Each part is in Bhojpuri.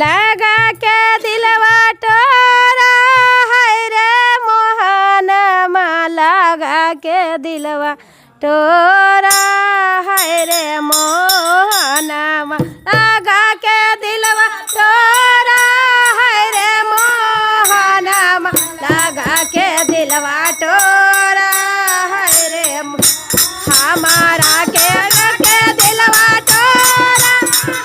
लगा के दिलवा टोरा है रे मोहनमा लगा के दिलवा टोरा है रे मोहनमा लगा के दिलवा टोरा है रे मोहनमा लगा के दिलवा टोरा है रे हमारा के दिलवा टोरा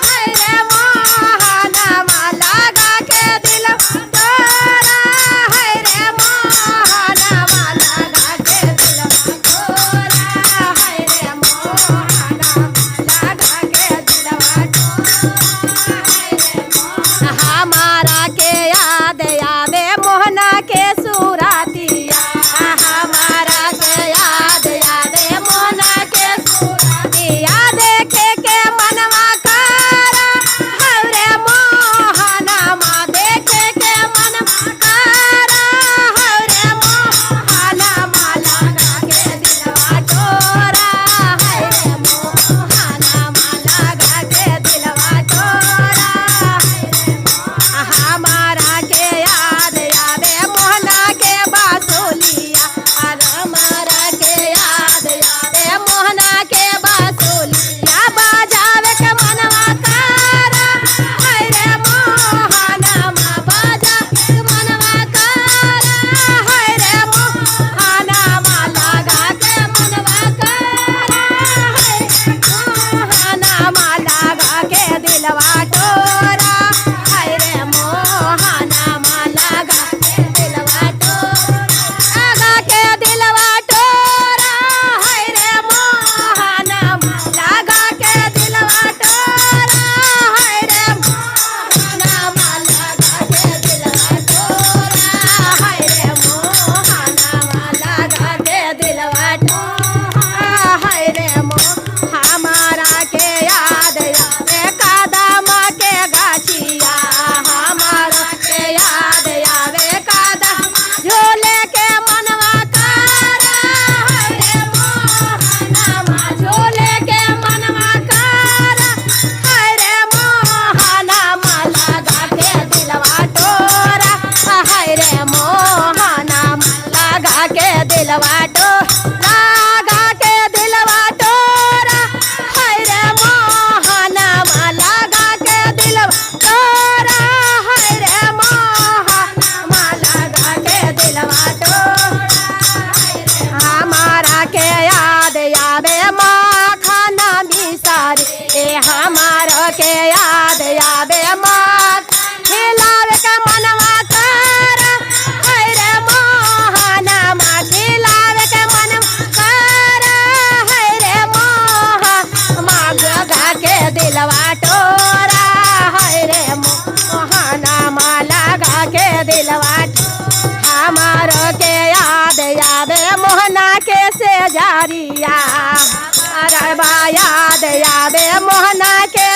है रे मोहनमा लगा के दिलवा टोरा है रे मोहनमा लगा के दिलवा टोरा है रे मोहनमा लगा के दिलवा टोरा है रे हमारा के याद आवे मोहना के सुरातिया हमारा के याद आवे मोहना के सुरातिया देखे के मनवा कारा हरे मोहनमा देखे के मनवा कारा हरे मोहनमा लगा के दिलवा टोरा है रे मोहनमा लगा के दिलवा टोरा है रे हमारा के याद आवे मोहना के बासुलिया हमारा के याद आवे मोहना के बासुलिया बजावे के मनवा कारा है रे मोहनमा बजावे के मनवा कारा है रे मोहनमा लगा के मनवा कारा है रे मोहनमा लगा के दिलवा टोरा है रे मोहनमा लगा के दिलवा टोरा लगा के दिलवा टोरा है रे मोहनमा लगा के दिलवा टोरा है रे मोहनमा लगा के दिलवा टोरा है रे मोहनमा लगा के दिलवा टोरा है रे हमारा के याद आवे कदम के गाछिया हमारा के याद आवे कदम झूले के मनवा कारा है रे मोहनमा झूले के मनवा कारा है रे मोहनमा लगा के दिलवा टोरा है रे मोहनमा लगा के दिलवा टोरा लगा के दिलवा टोरा है रे मोहनमा लगा के दिलवा टोरा है रे मोहनमा लगा के दिलवा टोरा हमारा के याद आवे माखना बिसारी हमारा के याद आवे माख खिलावे के मनवा कारा है रे मोहनमा खिलावे के मनवा कारा है रे मोहनमा लगा के दिलवा टोरा है रे मोहनमा लगा के दिलवा हमारो के याद आवे मोहना के से जारिया अरे बा याद आवे मोहना के